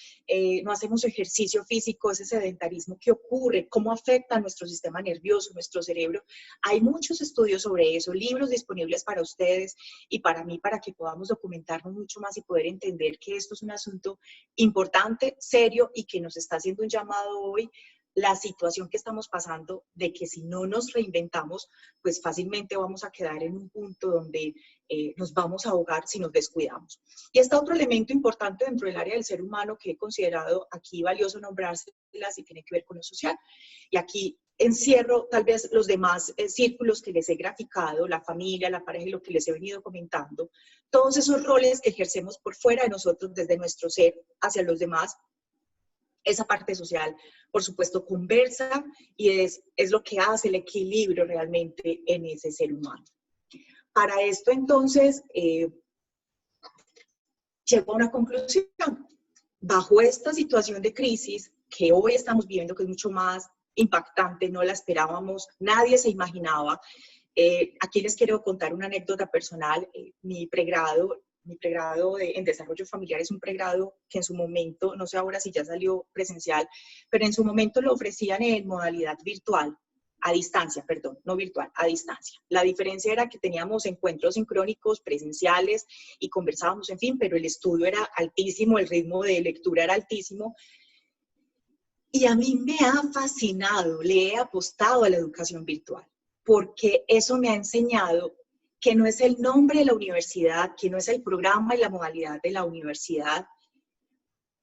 no hacemos ejercicio físico, ese sedentarismo? ¿Qué ocurre? ¿Cómo afecta a nuestro sistema nervioso, nuestro cerebro? Hay muchos estudios sobre eso, libros disponibles para ustedes y para mí, para que podamos documentarnos mucho más y poder entender que esto es un asunto importante, serio y que nos está haciendo un llamado hoy la situación que estamos pasando, de que si no nos reinventamos, pues fácilmente vamos a quedar en un punto donde nos vamos a ahogar si nos descuidamos. Y está otro elemento importante dentro del área del ser humano que he considerado aquí valioso nombrárselas y tiene que ver con lo social. Y aquí encierro tal vez los demás círculos que les he graficado, la familia, la pareja y lo que les he venido comentando, todos esos roles que ejercemos por fuera de nosotros desde nuestro ser hacia los demás. Esa parte social, por supuesto, conversa y es lo que hace el equilibrio realmente en ese ser humano. Para esto, entonces, llego a una conclusión. Bajo esta situación de crisis que hoy estamos viviendo, que es mucho más impactante, no la esperábamos, nadie se imaginaba. Aquí les quiero contar una anécdota personal. Mi pregrado en desarrollo familiar es un pregrado que en su momento, no sé ahora si ya salió presencial, pero en su momento lo ofrecían en modalidad virtual, a distancia, perdón, no virtual, a distancia. La diferencia era que teníamos encuentros sincrónicos, presenciales y conversábamos, en fin, pero el estudio era altísimo, el ritmo de lectura era altísimo. Y a mí me ha fascinado, le he apostado a la educación virtual, porque eso me ha enseñado que no es el nombre de la universidad, que no es el programa y la modalidad de la universidad,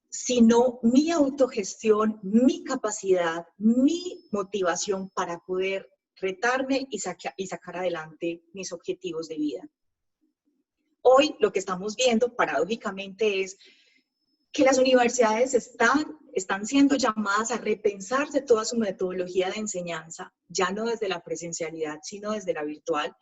sino mi autogestión, mi capacidad, mi motivación para poder retarme y sacar adelante mis objetivos de vida. Hoy lo que estamos viendo, paradójicamente, es que las universidades están siendo llamadas a repensarse toda su metodología de enseñanza, ya no desde la presencialidad, sino desde la virtual.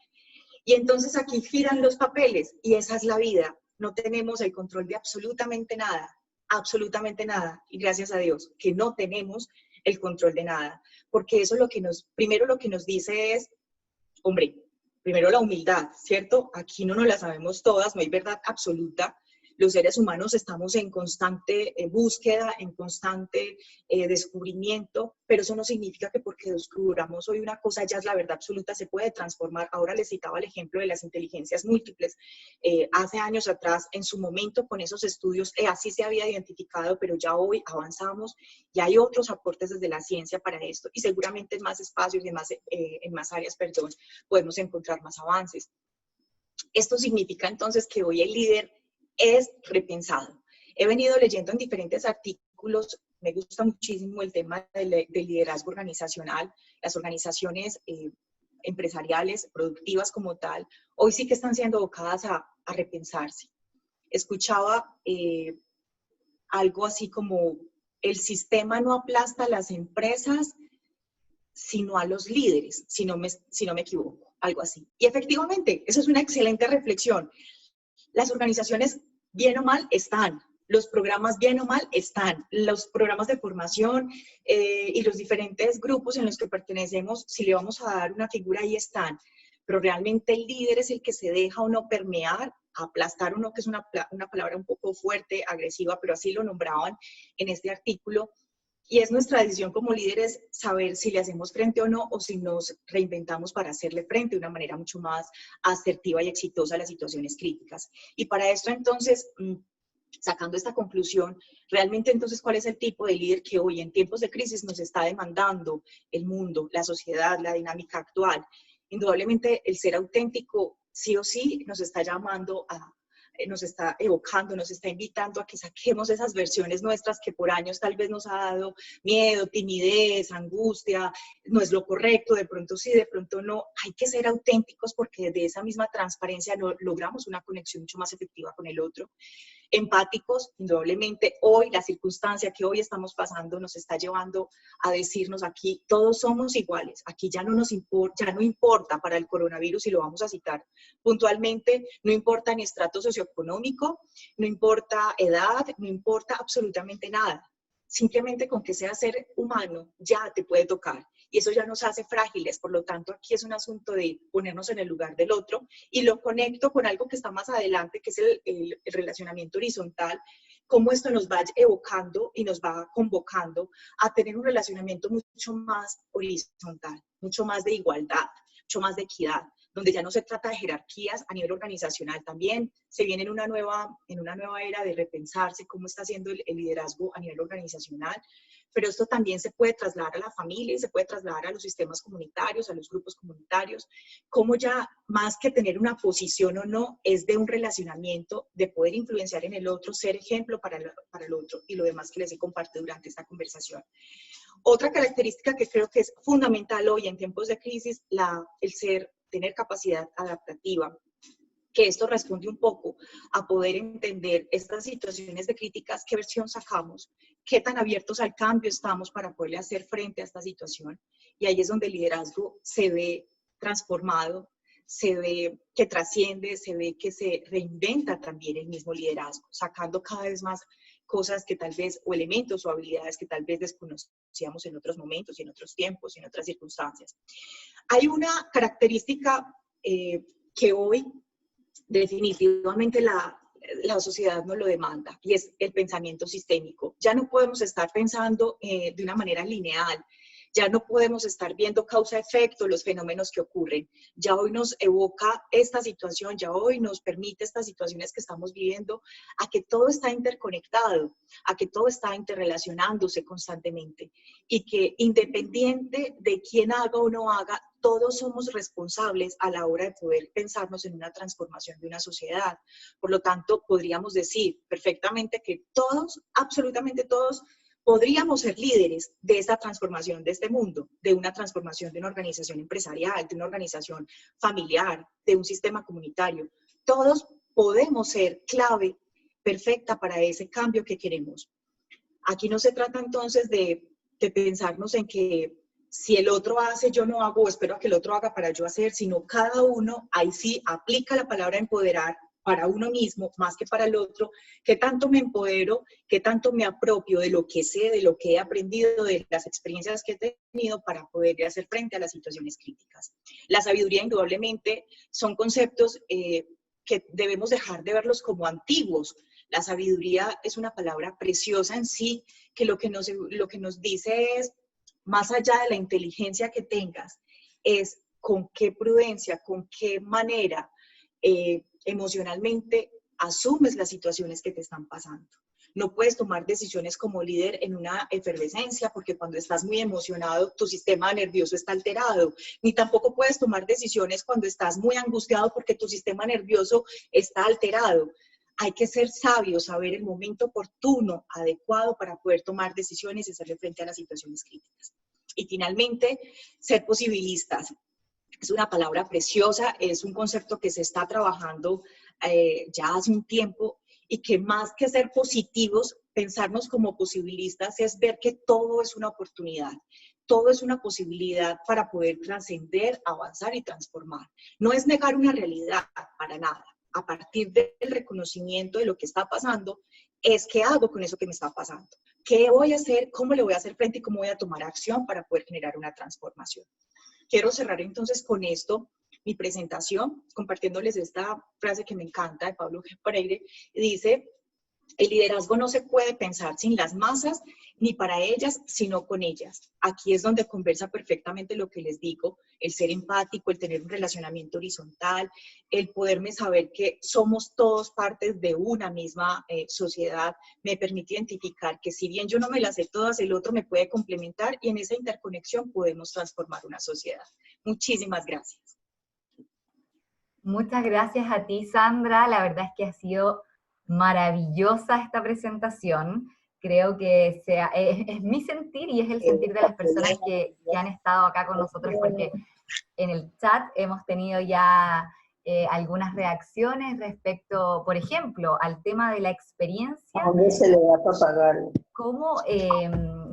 Y entonces aquí giran los papeles y esa es la vida. No tenemos el control de absolutamente nada, y gracias a Dios que no tenemos el control de nada, porque eso primero lo que nos dice es, hombre, primero la humildad, ¿cierto? Aquí no nos la sabemos todas, no hay verdad absoluta. Los seres humanos estamos en constante búsqueda, en constante descubrimiento, pero eso no significa que porque descubramos hoy una cosa ya es la verdad absoluta, se puede transformar. Ahora les citaba el ejemplo de las inteligencias múltiples. Hace años atrás, en su momento, con esos estudios, así se había identificado, pero ya hoy avanzamos y hay otros aportes desde la ciencia para esto y seguramente en más espacios, en más áreas, perdón, podemos encontrar más avances. Esto significa entonces que hoy el líder es repensado. He venido leyendo en diferentes artículos, me gusta muchísimo el tema del liderazgo organizacional, las organizaciones empresariales, productivas como tal, hoy sí que están siendo abocadas a repensarse. Escuchaba algo así como, el sistema no aplasta a las empresas, sino a los líderes, si no me equivoco, algo así. Y efectivamente, eso es una excelente reflexión. Las organizaciones, bien o mal, están. Los programas, bien o mal, están. Los programas de formación y los diferentes grupos en los que pertenecemos, si le vamos a dar una figura, ahí están. Pero realmente el líder es el que se deja o no permear, aplastar o no, que es una palabra un poco fuerte, agresiva, pero así lo nombraban en este artículo. Y es nuestra decisión como líderes saber si le hacemos frente o no, o si nos reinventamos para hacerle frente de una manera mucho más asertiva y exitosa a las situaciones críticas. Y para esto entonces, sacando esta conclusión, realmente entonces, ¿cuál es el tipo de líder que hoy en tiempos de crisis nos está demandando el mundo, la sociedad, la dinámica actual? Indudablemente el ser auténtico sí o sí nos está llamando nos está evocando, nos está invitando a que saquemos esas versiones nuestras que por años tal vez nos ha dado miedo, timidez, angustia, no es lo correcto, de pronto sí, de pronto no. Hay que ser auténticos porque de esa misma transparencia logramos una conexión mucho más efectiva con el otro. Empáticos, indudablemente hoy la circunstancia que hoy estamos pasando nos está llevando a decirnos aquí todos somos iguales, aquí ya no nos importa, ya no importa para el coronavirus, y lo vamos a citar puntualmente, no importa ni estrato socioeconómico, no importa edad, no importa absolutamente nada. Simplemente con que sea ser humano ya te puede tocar y eso ya nos hace frágiles. Por lo tanto, aquí es un asunto de ponernos en el lugar del otro y lo conecto con algo que está más adelante, que es el relacionamiento horizontal, cómo esto nos va evocando y nos va convocando a tener un relacionamiento mucho más horizontal, mucho más de igualdad, mucho más de equidad, donde ya no se trata de jerarquías a nivel organizacional. También se viene en una nueva era de repensarse cómo está haciendo el liderazgo a nivel organizacional, pero esto también se puede trasladar a la familia y se puede trasladar a los sistemas comunitarios, a los grupos comunitarios, como ya más que tener una posición o no, es de un relacionamiento, de poder influenciar en el otro, ser ejemplo para el otro y lo demás que les he compartido durante esta conversación. Otra característica que creo que es fundamental hoy en tiempos de crisis, tener capacidad adaptativa, que esto responde un poco a poder entender estas situaciones de críticas, qué versión sacamos, qué tan abiertos al cambio estamos para poderle hacer frente a esta situación. Y ahí es donde el liderazgo se ve transformado, se ve que trasciende, se ve que se reinventa también el mismo liderazgo, sacando cada vez más cosas que tal vez, o elementos o habilidades que tal vez desconocíamos en otros momentos, y en otros tiempos, y en otras circunstancias. Hay una característica que hoy definitivamente la sociedad nos lo demanda, y es el pensamiento sistémico. Ya no podemos estar pensando de una manera lineal, ya no podemos estar viendo causa-efecto los fenómenos que ocurren. Ya hoy nos evoca esta situación, ya hoy nos permite estas situaciones que estamos viviendo, a que todo está interconectado, a que todo está interrelacionándose constantemente, y que independiente de quién haga o no haga, todos somos responsables a la hora de poder pensarnos en una transformación de una sociedad. Por lo tanto, podríamos decir perfectamente que todos, absolutamente todos, podríamos ser líderes de esta transformación de este mundo, de una transformación de una organización empresarial, de una organización familiar, de un sistema comunitario. Todos podemos ser clave perfecta para ese cambio que queremos. Aquí no se trata entonces de pensarnos en que si el otro hace, yo no hago, o espero a que el otro haga para yo hacer, sino cada uno, ahí sí, aplica la palabra empoderar para uno mismo, más que para el otro. ¿Qué tanto me empodero? ¿Qué tanto me apropio de lo que sé, de lo que he aprendido, de las experiencias que he tenido para poder hacer frente a las situaciones críticas? La sabiduría, indudablemente, son conceptos que debemos dejar de verlos como antiguos. La sabiduría es una palabra preciosa en sí, que lo que nos dice es, más allá de la inteligencia que tengas, es con qué prudencia, con qué manera emocionalmente asumes las situaciones que te están pasando. No puedes tomar decisiones como líder en una efervescencia, porque cuando estás muy emocionado, tu sistema nervioso está alterado. Ni tampoco puedes tomar decisiones cuando estás muy angustiado, porque tu sistema nervioso está alterado. Hay que ser sabio, saber el momento oportuno, adecuado para poder tomar decisiones y hacerle frente a las situaciones críticas. Y finalmente, ser posibilistas. Es una palabra preciosa, es un concepto que se está trabajando ya hace un tiempo, y que más que ser positivos, pensarnos como posibilistas es ver que todo es una oportunidad. Todo es una posibilidad para poder trascender, avanzar y transformar. No es negar una realidad para nada. A partir del reconocimiento de lo que está pasando, es qué hago con eso que me está pasando. ¿Qué voy a hacer? ¿Cómo le voy a hacer frente? ¿Y cómo voy a tomar acción para poder generar una transformación? Quiero cerrar entonces con esto mi presentación, compartiéndoles esta frase que me encanta de Pablo Freire. Dice, El liderazgo no se puede pensar sin las masas, ni para ellas, sino con ellas. Aquí es donde conversa perfectamente lo que les digo, el ser empático, el tener un relacionamiento horizontal, el poderme saber que somos todos partes de una misma sociedad, me permite identificar que si bien yo no me las sé todas, el otro me puede complementar y en esa interconexión podemos transformar una sociedad. Muchísimas gracias. Muchas gracias a ti, Sandra. La verdad es que ha sido maravillosa esta presentación. Creo que es mi sentir y es el sentir de las personas que han estado acá con nosotros, porque en el chat hemos tenido ya algunas reacciones respecto, por ejemplo, al tema de la experiencia. ¿A dónde se le va a pagar? Como,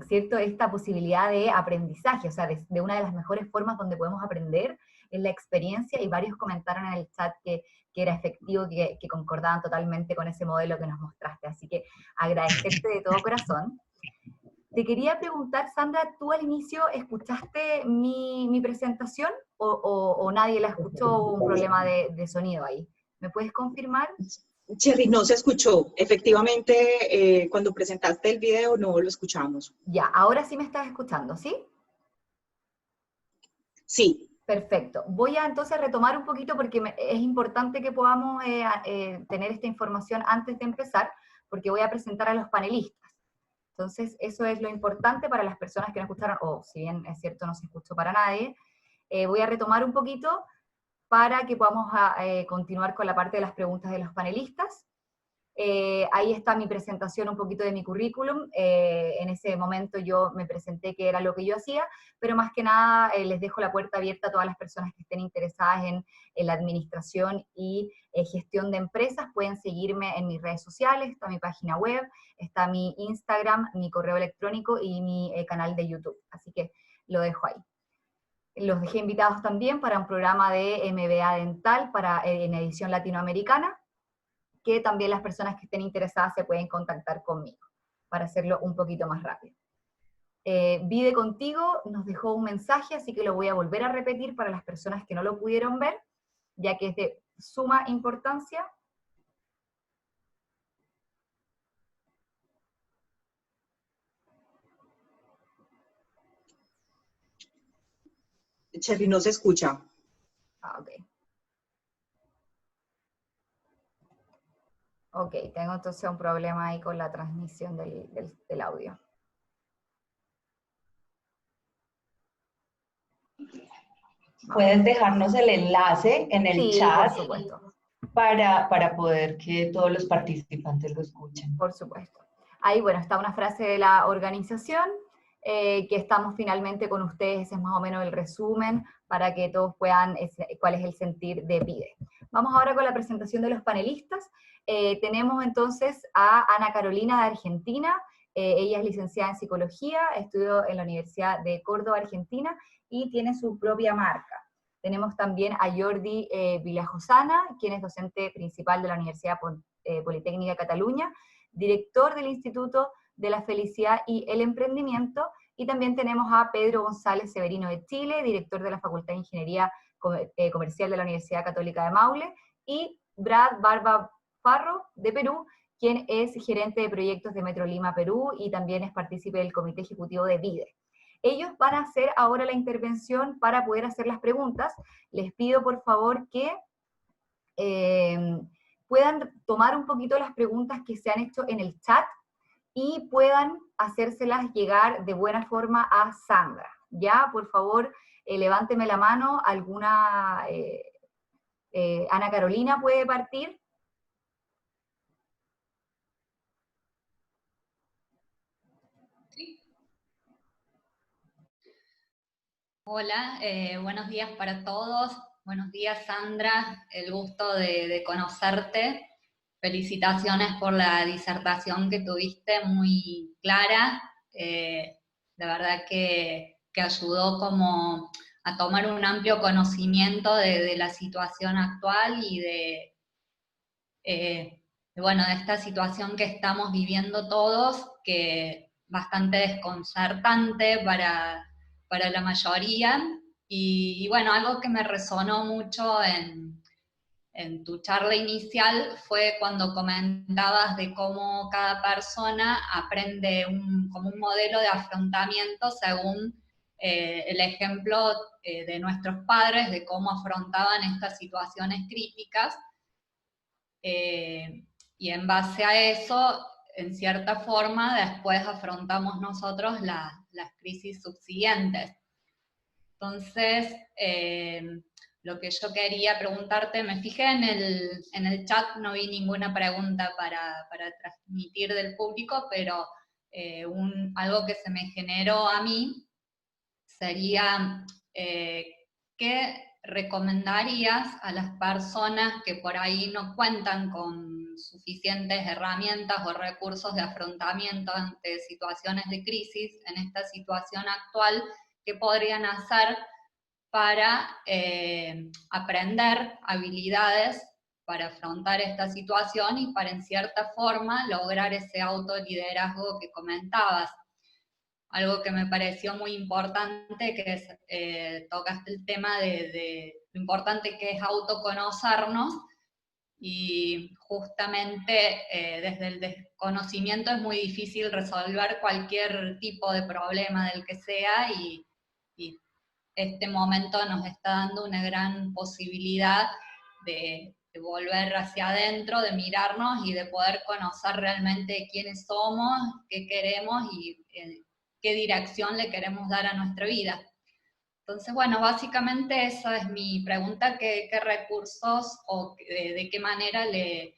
¿cierto?, esta posibilidad de aprendizaje, o sea, de una de las mejores formas donde podemos aprender es la experiencia, y varios comentaron en el chat que era efectivo, que concordaban totalmente con ese modelo que nos mostraste. Así que agradecerte de todo corazón. Te quería preguntar, Sandra, ¿tú al inicio escuchaste mi presentación o nadie la escuchó? ¿Hubo un problema de sonido ahí? ¿Me puedes confirmar? Cherry, no se escuchó. Efectivamente, cuando presentaste el video no lo escuchamos. Ya, ahora sí me estás escuchando, ¿sí? Sí. Perfecto. Voy a entonces retomar un poquito porque es importante que podamos tener esta información antes de empezar, porque voy a presentar a los panelistas. Entonces, eso es lo importante para las personas que no escucharon, o si bien es cierto no se escuchó para nadie. Voy a retomar un poquito para que podamos continuar con la parte de las preguntas de los panelistas. Ahí está mi presentación, un poquito de mi currículum. En ese momento yo me presenté que era lo que yo hacía, pero más que nada les dejo la puerta abierta a todas las personas que estén interesadas en la administración y gestión de empresas. Pueden seguirme en mis redes sociales, está mi página web, está mi Instagram, mi correo electrónico y mi canal de YouTube. Así que lo dejo ahí. Los dejé invitados también para un programa de MBA Dental en edición latinoamericana, que también las personas que estén interesadas se pueden contactar conmigo para hacerlo un poquito más rápido. Vide Contigo nos dejó un mensaje, así que lo voy a volver a repetir para las personas que no lo pudieron ver, ya que es de suma importancia. Cherry, no se escucha. Ah, ok. Ok, tengo entonces un problema ahí con la transmisión del audio. Puedes dejarnos el enlace en el chat, por supuesto, para poder que todos los participantes lo escuchen. por supuesto. Ahí, bueno, está una frase de la organización, que estamos finalmente con ustedes, ese es más o menos el resumen, para que todos puedan, cuál es el sentir de PIDE. Vamos ahora con la presentación de los panelistas. Tenemos entonces a Ana Carolina de Argentina. Ella es licenciada en Psicología, estudió en la Universidad de Córdoba, Argentina, y tiene su propia marca. Tenemos también a Jordi Villajosana, quien es docente principal de la Universidad Politécnica de Cataluña, director del Instituto de la Felicidad y el Emprendimiento, y también tenemos a Pedro González Severino de Chile, director de la Facultad de Ingeniería Comercial de la Universidad Católica de Maule, y Brad Barba Farro de Perú, quien es gerente de proyectos de Metro Lima, Perú, y también es partícipe del Comité Ejecutivo de VIDE. Ellos van a hacer ahora la intervención para poder hacer las preguntas. Les pido por favor que puedan tomar un poquito las preguntas que se han hecho en el chat y puedan hacérselas llegar de buena forma a Sandra. Ya, por favor, levánteme la mano, alguna... Ana Carolina puede partir. Sí. Hola, buenos días para todos. Buenos días, Sandra. El gusto de conocerte. Felicitaciones por la disertación que tuviste, muy clara. La verdad que ayudó como a tomar un amplio conocimiento de la situación actual y bueno, de esta situación que estamos viviendo todos, que es bastante desconcertante para la mayoría. Y bueno, algo que me resonó mucho en en tu charla inicial fue cuando comentabas de cómo cada persona aprende como un modelo de afrontamiento según el ejemplo de nuestros padres, de cómo afrontaban estas situaciones críticas, y en base a eso, en cierta forma, después afrontamos nosotros las crisis subsiguientes. Entonces, lo que yo quería preguntarte, me fijé en el chat, no vi ninguna pregunta para transmitir del público, pero algo que se me generó a mí sería, ¿qué recomendarías a las personas que por ahí no cuentan con suficientes herramientas o recursos de afrontamiento ante situaciones de crisis en esta situación actual? ¿Qué podrían hacer para aprender habilidades para afrontar esta situación y para en cierta forma lograr ese autoliderazgo que comentabas? Algo que me pareció muy importante, que es, tocaste el tema de lo importante que es autoconocernos, y justamente desde el desconocimiento es muy difícil resolver cualquier tipo de problema del que sea, y este momento nos está dando una gran posibilidad de volver hacia adentro, de mirarnos y de poder conocer realmente quiénes somos, qué queremos y qué dirección le queremos dar a nuestra vida. Entonces, bueno, básicamente esa es mi pregunta: ¿qué recursos o de qué manera le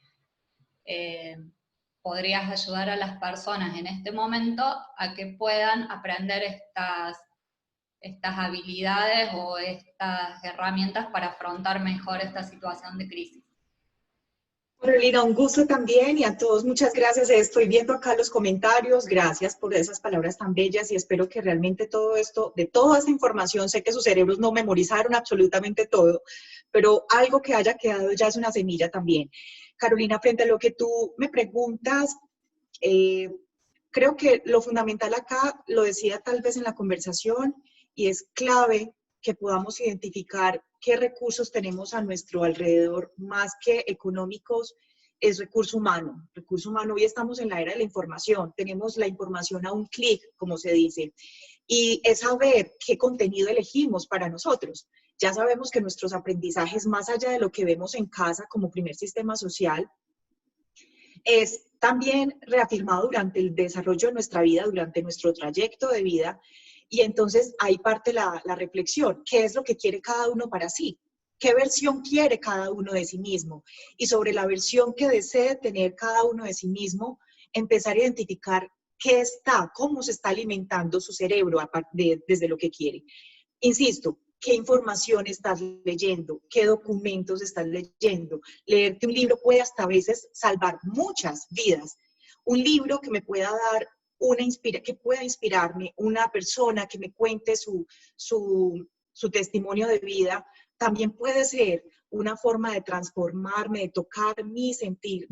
podrías ayudar a las personas en este momento a que puedan aprender estas habilidades o estas herramientas para afrontar mejor esta situación de crisis? Carolina, un gusto también, y a todos muchas gracias. Estoy viendo acá los comentarios, gracias por esas palabras tan bellas, y espero que realmente todo esto, de toda esta información, sé que sus cerebros no memorizaron absolutamente todo, pero algo que haya quedado ya es una semilla también. Carolina, frente a lo que tú me preguntas, creo que lo fundamental acá, lo decía tal vez en la conversación, y es clave que podamos identificar qué recursos tenemos a nuestro alrededor, más que económicos, es recurso humano. Recurso humano, hoy estamos en la era de la información, tenemos la información a un clic, como se dice, y es saber qué contenido elegimos para nosotros. Ya sabemos que nuestros aprendizajes, más allá de lo que vemos en casa como primer sistema social, es también reafirmado durante el desarrollo de nuestra vida, durante nuestro trayecto de vida. Y entonces ahí parte la reflexión: ¿qué es lo que quiere cada uno para sí? ¿Qué versión quiere cada uno de sí mismo? Y sobre la versión que desee tener cada uno de sí mismo, empezar a identificar cómo se está alimentando su cerebro desde lo que quiere. Insisto, ¿qué información estás leyendo? ¿Qué documentos estás leyendo? Leerte un libro puede hasta a veces salvar muchas vidas. Un libro que me pueda dar que pueda inspirarme, una persona que me cuente su testimonio de vida, también puede ser una forma de transformarme, de tocar mi sentir,